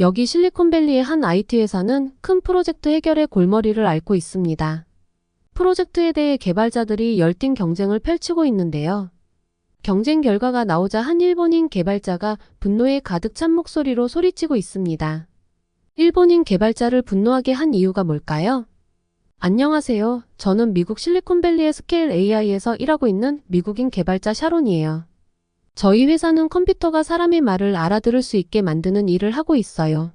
여기 실리콘밸리의 한 IT 회사는 큰 프로젝트 해결의 골머리를 앓고 있습니다. 프로젝트에 대해 개발자들이 열띤 경쟁을 펼치고 있는데요. 경쟁 결과가 나오자 한 일본인 개발자가 분노에 가득 찬 목소리로 소리치고 있습니다. 일본인 개발자를 분노하게 한 이유가 뭘까요? 안녕하세요. 저는 미국 실리콘밸리의 스케일 AI에서 일하고 있는 미국인 개발자 샤론이에요. 저희 회사는 컴퓨터가 사람의 말을 알아들을 수 있게 만드는 일을 하고 있어요.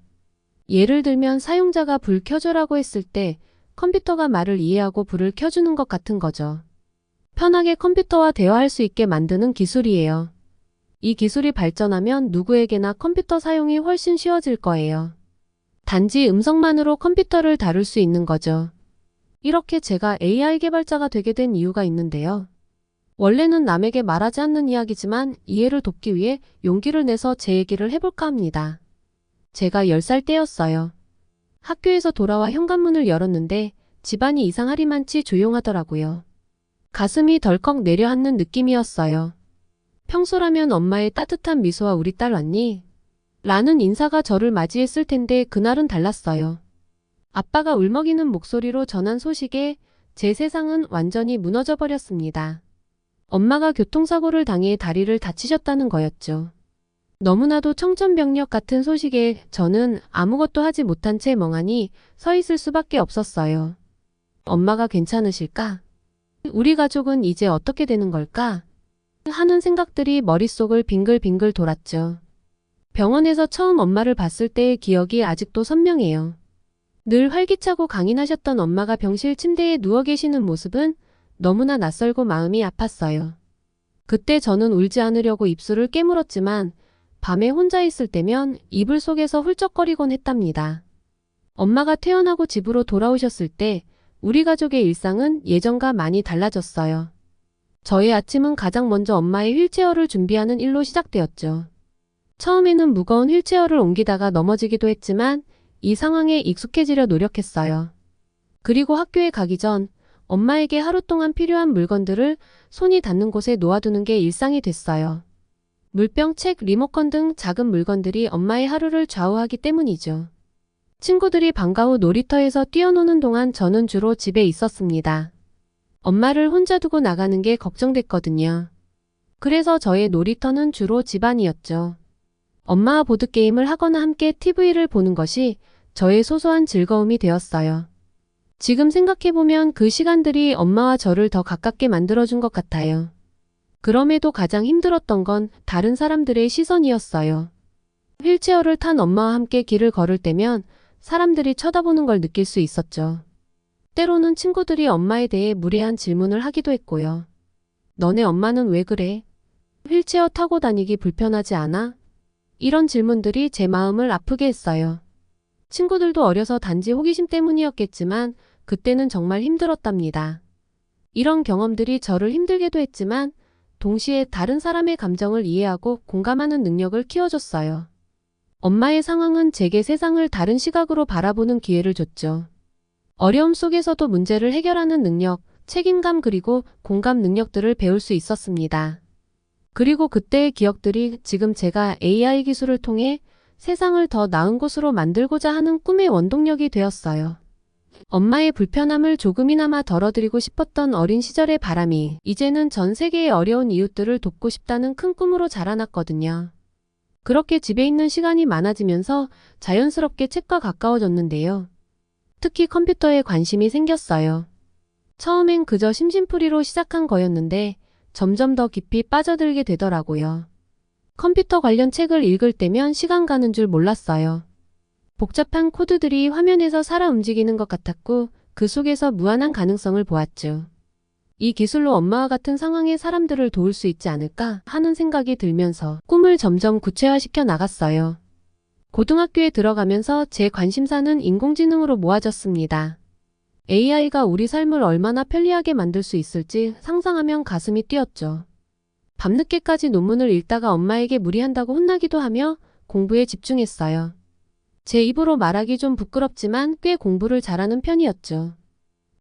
예를 들면 사용자가 불 켜줘라고 했을 때 컴퓨터가 말을 이해하고 불을 켜주는 것 같은 거죠. 편하게 컴퓨터와 대화할 수 있게 만드는 기술이에요. 이 기술이 발전하면 누구에게나 컴퓨터 사용이 훨씬 쉬워질 거예요. 단지 음성만으로 컴퓨터를 다룰 수 있는 거죠. 이렇게 제가 AI 개발자가 되게 된 이유가 있는데요. 원래는 남에게 말하지 않는 이야기지만 이해를 돕기 위해 용기를 내서 제 얘기를 해볼까 합니다. 제가 10살 때였어요. 학교에서 돌아와 현관문을 열었는데 집안이 이상하리만치 조용하더라고요. 가슴이 덜컥 내려앉는 느낌이었어요. 평소라면 엄마의 따뜻한 미소와 우리 딸 왔니? 라는 인사가 저를 맞이했을 텐데 그날은 달랐어요. 아빠가 울먹이는 목소리로 전한 소식에 제 세상은 완전히 무너져 버렸습니다. 엄마가 교통사고를 당해 다리를 다치셨다는 거였죠. 너무나도 청천벽력 같은 소식에 저는 아무것도 하지 못한 채 멍하니 서 있을 수밖에 없었어요. 엄마가 괜찮으실까? 우리 가족은 이제 어떻게 되는 걸까? 하는 생각들이 머릿속을 빙글빙글 돌았죠. 병원에서 처음 엄마를 봤을 때의 기억이 아직도 선명해요. 늘 활기차고 강인하셨던 엄마가 병실 침대에 누워 계시는 모습은 너무나 낯설고 마음이 아팠어요. 그때 저는 울지 않으려고 입술을 깨물었지만 밤에 혼자 있을 때면 이불 속에서 훌쩍거리곤 했답니다. 엄마가 퇴원하고 집으로 돌아오셨을 때 우리 가족의 일상은 예전과 많이 달라졌어요. 저의 아침은 가장 먼저 엄마의 휠체어를 준비하는 일로 시작되었죠. 처음에는 무거운 휠체어를 옮기다가 넘어지기도 했지만 이 상황에 익숙해지려 노력했어요. 그리고 학교에 가기 전 엄마에게 하루 동안 필요한 물건들을 손이 닿는 곳에 놓아두는 게 일상이 됐어요. 물병, 책, 리모컨 등 작은 물건들이 엄마의 하루를 좌우하기 때문이죠. 친구들이 방과 후 놀이터에서 뛰어노는 동안 저는 주로 집에 있었습니다. 엄마를 혼자 두고 나가는 게 걱정됐거든요. 그래서 저의 놀이터는 주로 집안이었죠. 엄마와 보드게임을 하거나 함께 TV를 보는 것이 저의 소소한 즐거움이 되었어요. 지금 생각해보면 그 시간들이 엄마와 저를 더 가깝게 만들어준 것 같아요. 그럼에도 가장 힘들었던 건 다른 사람들의 시선이었어요. 휠체어를 탄 엄마와 함께 길을 걸을 때면 사람들이 쳐다보는 걸 느낄 수 있었죠. 때로는 친구들이 엄마에 대해 무례한 질문을 하기도 했고요. 너네 엄마는 왜 그래? 휠체어 타고 다니기 불편하지 않아? 이런 질문들이 제 마음을 아프게 했어요. 친구들도 어려서 단지 호기심 때문이었겠지만 그때는 정말 힘들었답니다. 이런 경험들이 저를 힘들게도 했지만 동시에 다른 사람의 감정을 이해하고 공감하는 능력을 키워줬어요. 엄마의 상황은 제게 세상을 다른 시각으로 바라보는 기회를 줬죠. 어려움 속에서도 문제를 해결하는 능력, 책임감 그리고 공감 능력들을 배울 수 있었습니다. 그리고 그때의 기억들이 지금 제가 AI 기술을 통해 세상을 더 나은 곳으로 만들고자 하는 꿈의 원동력이 되었어요. 엄마의 불편함을 조금이나마 덜어드리고 싶었던 어린 시절의 바람이 이제는 전 세계의 어려운 이웃들을 돕고 싶다는 큰 꿈으로 자라났거든요. 그렇게 집에 있는 시간이 많아지면서 자연스럽게 책과 가까워졌는데요. 특히 컴퓨터에 관심이 생겼어요. 처음엔 그저 심심풀이로 시작한 거였는데 점점 더 깊이 빠져들게 되더라고요. 컴퓨터 관련 책을 읽을 때면 시간 가는 줄 몰랐어요. 복잡한 코드들이 화면에서 살아 움직이는 것 같았고 그 속에서 무한한 가능성을 보았죠. 이 기술로 엄마와 같은 상황의 사람들을 도울 수 있지 않을까 하는 생각이 들면서 꿈을 점점 구체화시켜 나갔어요. 고등학교에 들어가면서 제 관심사는 인공지능으로 모아졌습니다. AI가 우리 삶을 얼마나 편리하게 만들 수 있을지 상상하면 가슴이 뛰었죠. 밤늦게까지 논문을 읽다가 엄마에게 무리한다고 혼나기도 하며 공부에 집중했어요. 제 입으로 말하기 좀 부끄럽지만 꽤 공부를 잘하는 편이었죠.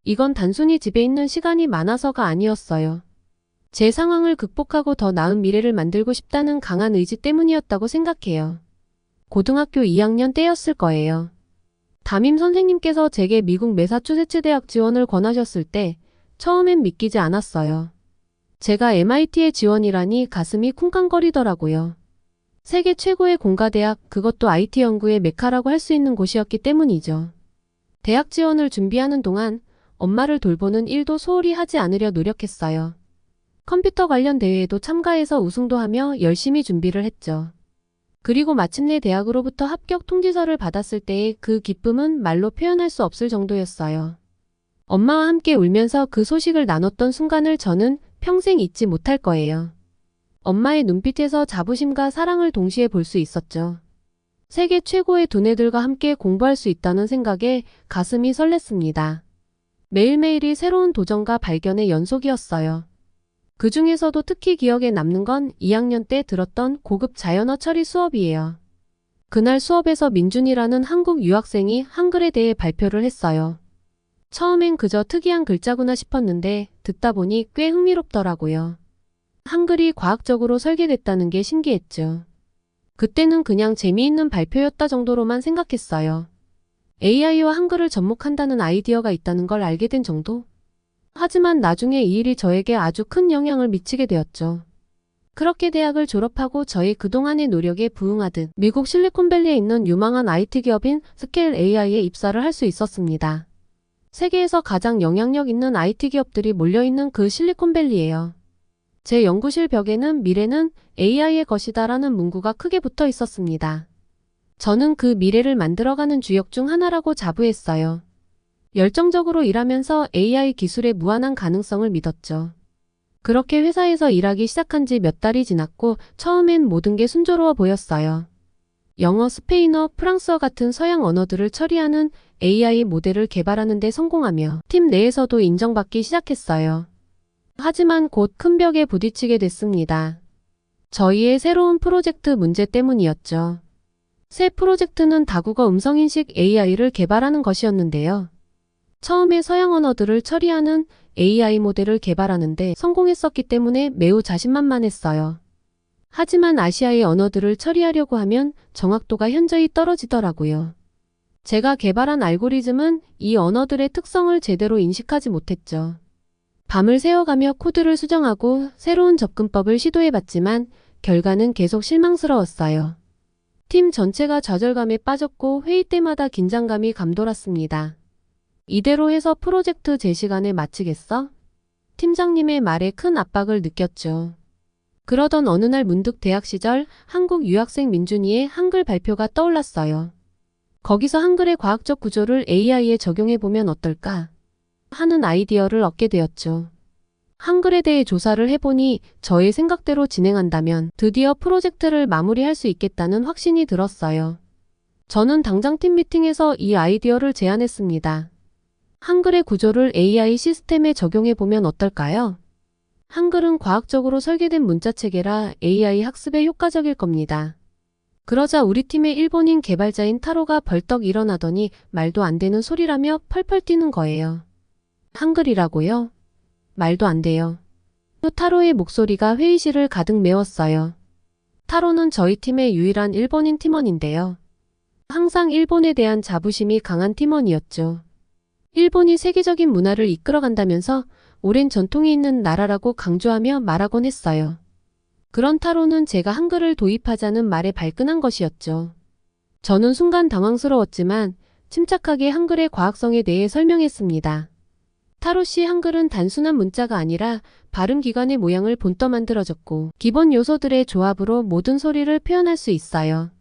이건 단순히 집에 있는 시간이 많아서가 아니었어요. 제 상황을 극복하고 더 나은 미래를 만들고 싶다는 강한 의지 때문이었다고 생각해요. 고등학교 2학년 때였을 거예요. 담임 선생님께서 제게 미국 매사추세츠 대학 지원을 권하셨을 때 처음엔 믿기지 않았어요. 제가 MIT에 지원이라니 가슴이 쿵쾅거리더라고요. 세계 최고의 공가대학, 그것도 IT 연구의 메카라고 할 수 있는 곳이었기 때문이죠. 대학 지원을 준비하는 동안 엄마를 돌보는 일도 소홀히 하지 않으려 노력했어요. 컴퓨터 관련 대회에도 참가해서 우승도 하며 열심히 준비를 했죠. 그리고 마침내 대학으로부터 합격 통지서를 받았을 때의 그 기쁨은 말로 표현할 수 없을 정도였어요. 엄마와 함께 울면서 그 소식을 나눴던 순간을 저는 평생 잊지 못할 거예요. 엄마의 눈빛에서 자부심과 사랑을 동시에 볼 수 있었죠. 세계 최고의 두뇌들과 함께 공부할 수 있다는 생각에 가슴이 설렜습니다. 매일매일이 새로운 도전과 발견의 연속이었어요. 그 중에서도 특히 기억에 남는 건 2학년 때 들었던 고급 자연어 처리 수업이에요. 그날 수업에서 민준이라는 한국 유학생이 한글에 대해 발표를 했어요. 처음엔 그저 특이한 글자구나 싶었는데 듣다 보니 꽤 흥미롭더라고요. 한글이 과학적으로 설계됐다는 게 신기했죠. 그때는 그냥 재미있는 발표였다 정도로만 생각했어요. AI와 한글을 접목한다는 아이디어가 있다는 걸 알게 된 정도? 하지만 나중에 이 일이 저에게 아주 큰 영향을 미치게 되었죠. 그렇게 대학을 졸업하고 저의 그동안의 노력에 부응하듯 미국 실리콘밸리에 있는 유망한 IT 기업인 스케일 AI에 입사를 할 수 있었습니다. 세계에서 가장 영향력 있는 IT 기업들이 몰려있는 그 실리콘밸리예요. 제 연구실 벽에는 미래는 AI의 것이다라는 문구가 크게 붙어 있었습니다. 저는 그 미래를 만들어가는 주역 중 하나라고 자부했어요. 열정적으로 일하면서 AI 기술의 무한한 가능성을 믿었죠. 그렇게 회사에서 일하기 시작한 지 몇 달이 지났고 처음엔 모든 게 순조로워 보였어요. 영어, 스페인어, 프랑스어 같은 서양 언어들을 처리하는 AI 모델을 개발하는 데 성공하며 팀 내에서도 인정받기 시작했어요. 하지만 곧 큰 벽에 부딪히게 됐습니다. 저희의 새로운 프로젝트 문제 때문이었죠. 새 프로젝트는 다국어 음성인식 AI를 개발하는 것이었는데요. 처음에 서양 언어들을 처리하는 AI 모델을 개발하는데 성공했었기 때문에 매우 자신만만했어요. 하지만 아시아의 언어들을 처리하려고 하면 정확도가 현저히 떨어지더라고요. 제가 개발한 알고리즘은 이 언어들의 특성을 제대로 인식하지 못했죠. 밤을 새워가며 코드를 수정하고 새로운 접근법을 시도해봤지만 결과는 계속 실망스러웠어요. 팀 전체가 좌절감에 빠졌고 회의 때마다 긴장감이 감돌았습니다. 이대로 해서 프로젝트 제 시간에 마치겠어? 팀장님의 말에 큰 압박을 느꼈죠. 그러던 어느 날 문득 대학 시절 한국 유학생 민준이의 한글 발표가 떠올랐어요. 거기서 한글의 과학적 구조를 AI에 적용해보면 어떨까 하는 아이디어를 얻게 되었죠. 한글에 대해 조사를 해보니 저의 생각대로 진행한다면 드디어 프로젝트를 마무리할 수 있겠다는 확신이 들었어요. 저는 당장 팀 미팅에서 이 아이디어를 제안했습니다. 한글의 구조를 AI 시스템에 적용해보면 어떨까요? 한글은 과학적으로 설계된 문자체계라 AI 학습에 효과적일 겁니다. 그러자 우리 팀의 일본인 개발자인 타로가 벌떡 일어나더니 말도 안 되는 소리라며 펄펄 뛰는 거예요. 한글이라고요? 말도 안 돼요. 타로의 목소리가 회의실을 가득 메웠어요. 타로는 저희 팀의 유일한 일본인 팀원인데요. 항상 일본에 대한 자부심이 강한 팀원이었죠. 일본이 세계적인 문화를 이끌어간다면서 오랜 전통이 있는 나라라고 강조하며 말하곤 했어요. 그런 타로는 제가 한글을 도입하자는 말에 발끈한 것이었죠. 저는 순간 당황스러웠지만 침착하게 한글의 과학성에 대해 설명했습니다. 타로 씨, 한글은 단순한 문자가 아니라 발음 기관의 모양을 본떠 만들어졌고 기본 요소들의 조합으로 모든 소리를 표현할 수 있어요.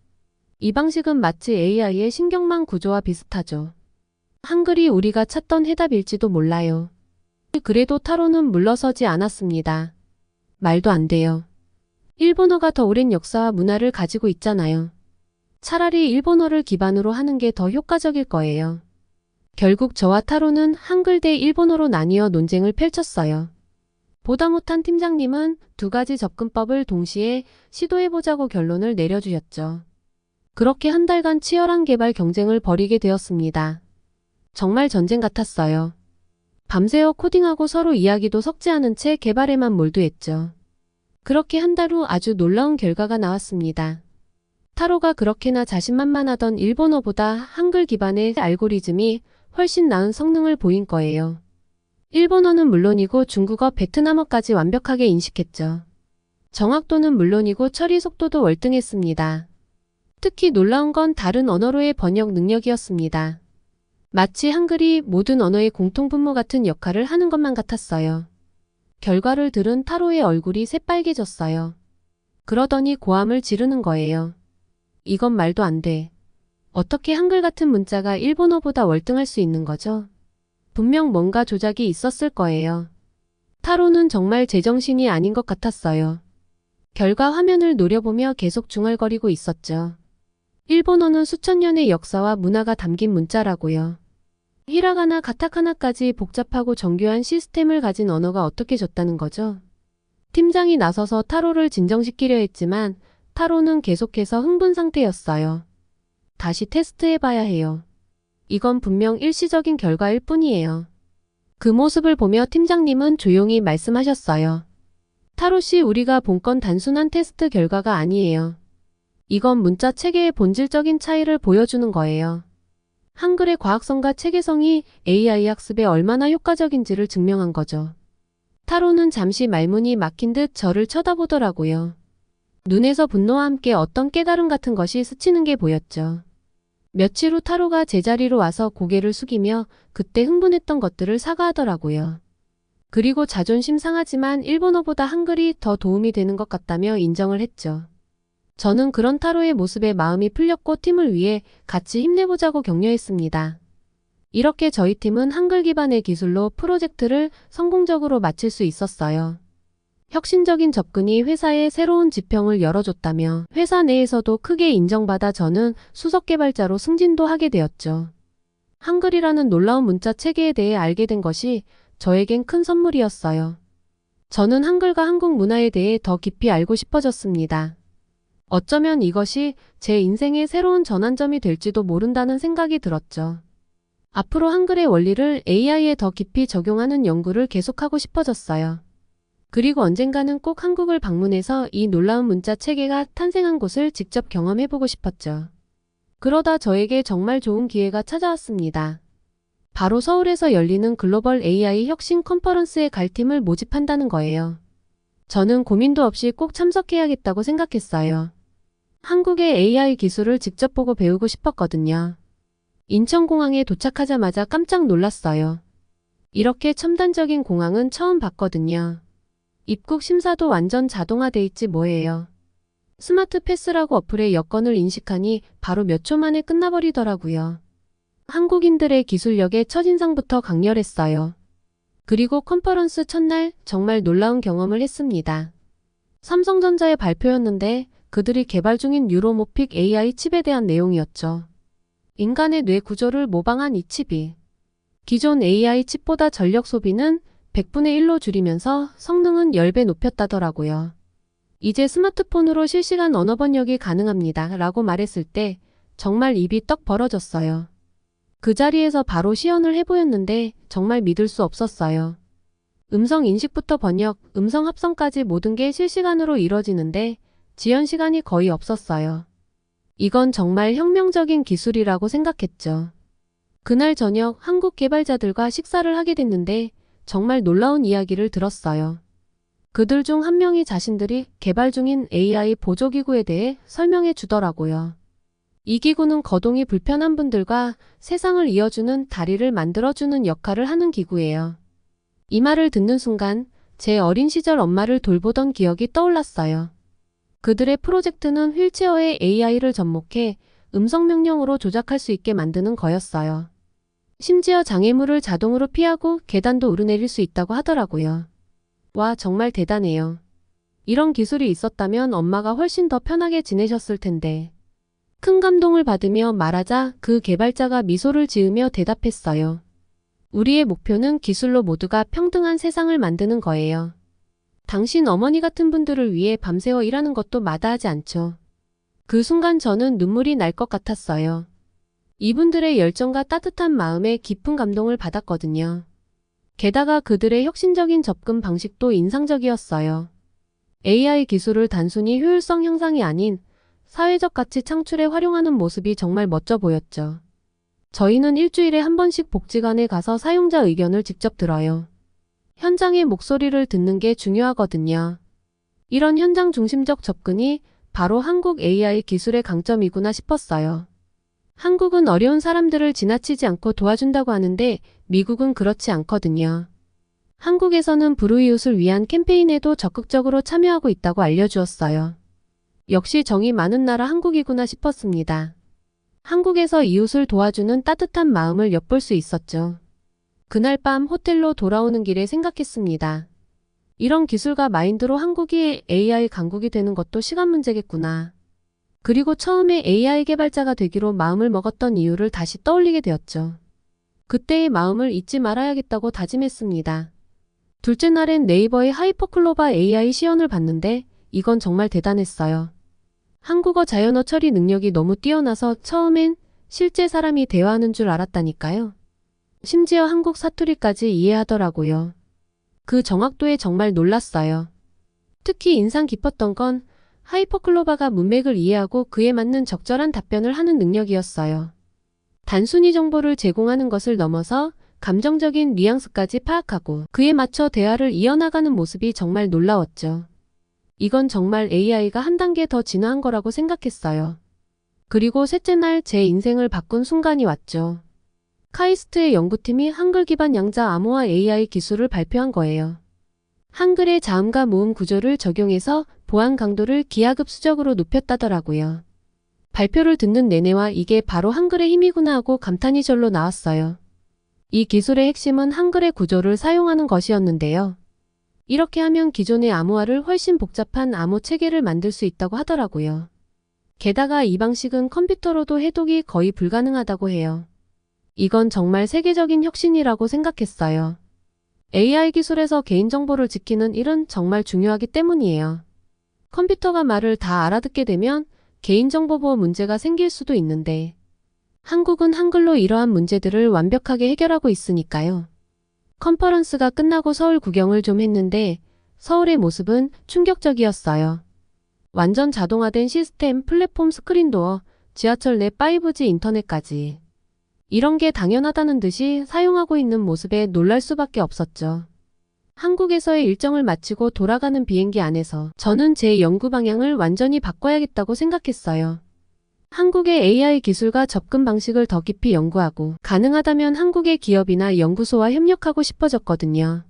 이 방식은 마치 AI의 신경망 구조와 비슷하죠. 한글이 우리가 찾던 해답일지도 몰라요. 그래도 타로는 물러서지 않았습니다. 말도 안 돼요. 일본어가 더 오랜 역사와 문화를 가지고 있잖아요. 차라리 일본어를 기반으로 하는 게 더 효과적일 거예요. 결국 저와 타로는 한글 대 일본어로 나뉘어 논쟁을 펼쳤어요. 보다 못한 팀장님은 두 가지 접근법을 동시에 시도해보자고 결론을 내려주셨죠. 그렇게 한 달간 치열한 개발 경쟁을 벌이게 되었습니다. 정말 전쟁 같았어요. 밤새워 코딩하고 서로 이야기도 섞지 않은 채 개발에만 몰두했죠. 그렇게 한 달 후 아주 놀라운 결과가 나왔습니다. 타로가 그렇게나 자신만만하던 일본어보다 한글 기반의 알고리즘이 훨씬 나은 성능을 보인 거예요. 일본어는 물론이고 중국어, 베트남어까지 완벽하게 인식했죠. 정확도는 물론이고 처리 속도도 월등했습니다. 특히 놀라운 건 다른 언어로의 번역 능력이었습니다. 마치 한글이 모든 언어의 공통분모 같은 역할을 하는 것만 같았어요. 결과를 들은 타로의 얼굴이 새빨개졌어요. 그러더니 고함을 지르는 거예요. 이건 말도 안 돼. 어떻게 한글 같은 문자가 일본어보다 월등할 수 있는 거죠? 분명 뭔가 조작이 있었을 거예요. 타로는 정말 제정신이 아닌 것 같았어요. 결과 화면을 노려보며 계속 중얼거리고 있었죠. 일본어는 수천 년의 역사와 문화가 담긴 문자라고요. 히라가나, 가타카나까지 복잡하고 정교한 시스템을 가진 언어가 어떻게 졌다는 거죠? 팀장이 나서서 타로를 진정시키려 했지만 타로는 계속해서 흥분 상태였어요. 다시 테스트해봐야 해요. 이건 분명 일시적인 결과일 뿐이에요. 그 모습을 보며 팀장님은 조용히 말씀하셨어요. 타로씨, 우리가 본 건 단순한 테스트 결과가 아니에요. 이건 문자 체계의 본질적인 차이를 보여주는 거예요. 한글의 과학성과 체계성이 AI 학습에 얼마나 효과적인지를 증명한 거죠. 타로는 잠시 말문이 막힌 듯 저를 쳐다보더라고요. 눈에서 분노와 함께 어떤 깨달음 같은 것이 스치는 게 보였죠. 며칠 후 타로가 제자리로 와서 고개를 숙이며 그때 흥분했던 것들을 사과하더라고요. 그리고 자존심 상하지만 일본어보다 한글이 더 도움이 되는 것 같다며 인정을 했죠. 저는 그런 타로의 모습에 마음이 풀렸고 팀을 위해 같이 힘내보자고 격려했습니다. 이렇게 저희 팀은 한글 기반의 기술로 프로젝트를 성공적으로 마칠 수 있었어요. 혁신적인 접근이 회사에 새로운 지평을 열어줬다며 회사 내에서도 크게 인정받아 저는 수석 개발자로 승진도 하게 되었죠. 한글이라는 놀라운 문자 체계에 대해 알게 된 것이 저에겐 큰 선물이었어요. 저는 한글과 한국 문화에 대해 더 깊이 알고 싶어졌습니다. 어쩌면 이것이 제 인생의 새로운 전환점이 될지도 모른다는 생각이 들었죠. 앞으로 한글의 원리를 AI에 더 깊이 적용하는 연구를 계속하고 싶어졌어요. 그리고 언젠가는 꼭 한국을 방문해서 이 놀라운 문자 체계가 탄생한 곳을 직접 경험해보고 싶었죠. 그러다 저에게 정말 좋은 기회가 찾아왔습니다. 바로 서울에서 열리는 글로벌 AI 혁신 컨퍼런스에 갈 팀을 모집한다는 거예요. 저는 고민도 없이 꼭 참석해야겠다고 생각했어요. 한국의 AI 기술을 직접 보고 배우고 싶었거든요. 인천공항에 도착하자마자 깜짝 놀랐어요. 이렇게 첨단적인 공항은 처음 봤거든요. 입국 심사도 완전 자동화돼 있지 뭐예요. 스마트 패스라고 어플의 여권을 인식하니 바로 몇 초 만에 끝나버리더라고요. 한국인들의 기술력에 첫인상부터 강렬했어요. 그리고 컨퍼런스 첫날 정말 놀라운 경험을 했습니다. 삼성전자의 발표였는데 그들이 개발 중인 뉴로모픽 AI 칩에 대한 내용이었죠. 인간의 뇌 구조를 모방한 이 칩이 기존 AI 칩보다 전력 소비는 100분의 1로 줄이면서 성능은 10배 높였다더라고요. 이제 스마트폰으로 실시간 언어 번역이 가능합니다. 라고 말했을 때 정말 입이 떡 벌어졌어요. 그 자리에서 바로 시연을 해보였는데 정말 믿을 수 없었어요. 음성 인식부터 번역, 음성 합성까지 모든 게 실시간으로 이뤄지는데 지연 시간이 거의 없었어요. 이건 정말 혁명적인 기술이라고 생각했죠. 그날 저녁 한국 개발자들과 식사를 하게 됐는데 정말 놀라운 이야기를 들었어요. 그들 중 한 명이 자신들이 개발 중인 AI 보조기구에 대해 설명해 주더라고요. 이 기구는 거동이 불편한 분들과 세상을 이어주는 다리를 만들어주는 역할을 하는 기구예요. 이 말을 듣는 순간 제 어린 시절 엄마를 돌보던 기억이 떠올랐어요. 그들의 프로젝트는 휠체어에 AI를 접목해 음성 명령으로 조작할 수 있게 만드는 거였어요. 심지어 장애물을 자동으로 피하고 계단도 오르내릴 수 있다고 하더라고요. 와, 정말 대단해요. 이런 기술이 있었다면 엄마가 훨씬 더 편하게 지내셨을 텐데. 큰 감동을 받으며 말하자 그 개발자가 미소를 지으며 대답했어요. 우리의 목표는 기술로 모두가 평등한 세상을 만드는 거예요. 당신 어머니 같은 분들을 위해 밤새워 일하는 것도 마다하지 않죠. 그 순간 저는 눈물이 날 것 같았어요. 이분들의 열정과 따뜻한 마음에 깊은 감동을 받았거든요. 게다가 그들의 혁신적인 접근 방식도 인상적이었어요. AI 기술을 단순히 효율성 향상이 아닌 사회적 가치 창출에 활용하는 모습이 정말 멋져 보였죠. 저희는 일주일에 한 번씩 복지관에 가서 사용자 의견을 직접 들어요. 현장의 목소리를 듣는 게 중요하거든요. 이런 현장 중심적 접근이 바로 한국 AI 기술의 강점이구나 싶었어요. 한국은 어려운 사람들을 지나치지 않고 도와준다고 하는데 미국은 그렇지 않거든요. 한국에서는 불우이웃을 위한 캠페인에도 적극적으로 참여하고 있다고 알려주었어요. 역시 정이 많은 나라 한국이구나 싶었습니다. 한국에서 이웃을 도와주는 따뜻한 마음을 엿볼 수 있었죠. 그날 밤 호텔로 돌아오는 길에 생각했습니다. 이런 기술과 마인드로 한국이 AI 강국이 되는 것도 시간 문제겠구나. 그리고 처음에 AI 개발자가 되기로 마음을 먹었던 이유를 다시 떠올리게 되었죠. 그때의 마음을 잊지 말아야겠다고 다짐했습니다. 둘째 날엔 네이버의 하이퍼클로바 AI 시연을 봤는데 이건 정말 대단했어요. 한국어 자연어 처리 능력이 너무 뛰어나서 처음엔 실제 사람이 대화하는 줄 알았다니까요. 심지어 한국 사투리까지 이해하더라고요. 그 정확도에 정말 놀랐어요. 특히 인상 깊었던 건 하이퍼클로바가 문맥을 이해하고 그에 맞는 적절한 답변을 하는 능력이었어요. 단순히 정보를 제공하는 것을 넘어서 감정적인 뉘앙스까지 파악하고 그에 맞춰 대화를 이어나가는 모습이 정말 놀라웠죠. 이건 정말 AI가 한 단계 더 진화한 거라고 생각했어요. 그리고 셋째 날 제 인생을 바꾼 순간이 왔죠. 카이스트의 연구팀이 한글 기반 양자 암호화 AI 기술을 발표한 거예요. 한글의 자음과 모음 구조를 적용해서 보안 강도를 기하급수적으로 높였다더라고요. 발표를 듣는 내내와 이게 바로 한글의 힘이구나 하고 감탄이 절로 나왔어요. 이 기술의 핵심은 한글의 구조를 사용하는 것이었는데요. 이렇게 하면 기존의 암호화를 훨씬 복잡한 암호 체계를 만들 수 있다고 하더라고요. 게다가 이 방식은 컴퓨터로도 해독이 거의 불가능하다고 해요. 이건 정말 세계적인 혁신이라고 생각했어요. AI 기술에서 개인정보를 지키는 일은 정말 중요하기 때문이에요. 컴퓨터가 말을 다 알아듣게 되면 개인정보 보호 문제가 생길 수도 있는데 한국은 한글로 이러한 문제들을 완벽하게 해결하고 있으니까요. 컨퍼런스가 끝나고 서울 구경을 좀 했는데 서울의 모습은 충격적이었어요. 완전 자동화된 시스템, 플랫폼 스크린도어, 지하철 내 5G 인터넷까지. 이런 게 당연하다는 듯이 사용하고 있는 모습에 놀랄 수밖에 없었죠. 한국에서의 일정을 마치고 돌아가는 비행기 안에서 저는 제 연구 방향을 완전히 바꿔야겠다고 생각했어요. 한국의 AI 기술과 접근 방식을 더 깊이 연구하고 가능하다면 한국의 기업이나 연구소와 협력하고 싶어졌거든요.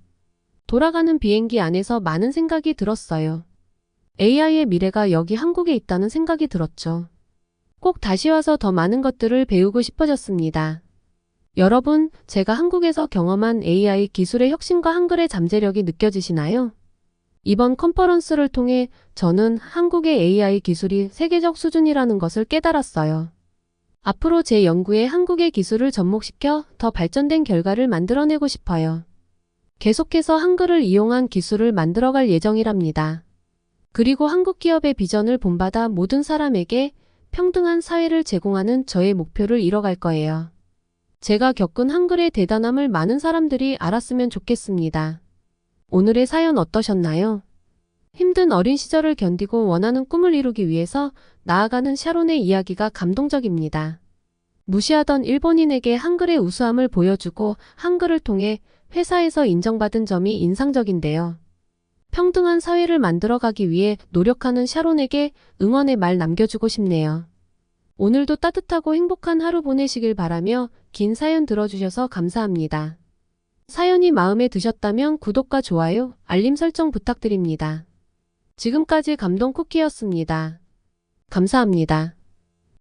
돌아가는 비행기 안에서 많은 생각이 들었어요. AI의 미래가 여기 한국에 있다는 생각이 들었죠. 꼭 다시 와서 더 많은 것들을 배우고 싶어졌습니다. 여러분, 제가 한국에서 경험한 AI 기술의 혁신과 한글의 잠재력이 느껴지시나요? 이번 컨퍼런스를 통해 저는 한국의 AI 기술이 세계적 수준이라는 것을 깨달았어요. 앞으로 제 연구에 한국의 기술을 접목시켜 더 발전된 결과를 만들어내고 싶어요. 계속해서 한글을 이용한 기술을 만들어갈 예정이랍니다. 그리고 한국 기업의 비전을 본받아 모든 사람에게 평등한 사회를 제공하는 저의 목표를 이뤄갈 거예요. 제가 겪은 한글의 대단함을 많은 사람들이 알았으면 좋겠습니다. 오늘의 사연 어떠셨나요? 힘든 어린 시절을 견디고 원하는 꿈을 이루기 위해서 나아가는 샤론의 이야기가 감동적입니다. 무시하던 일본인에게 한글의 우수함을 보여주고 한글을 통해 회사에서 인정받은 점이 인상적인데요. 평등한 사회를 만들어가기 위해 노력하는 샤론에게 응원의 말 남겨주고 싶네요. 오늘도 따뜻하고 행복한 하루 보내시길 바라며 긴 사연 들어주셔서 감사합니다. 사연이 마음에 드셨다면 구독과 좋아요, 알림 설정 부탁드립니다. 지금까지 감동 쿠키였습니다. 감사합니다.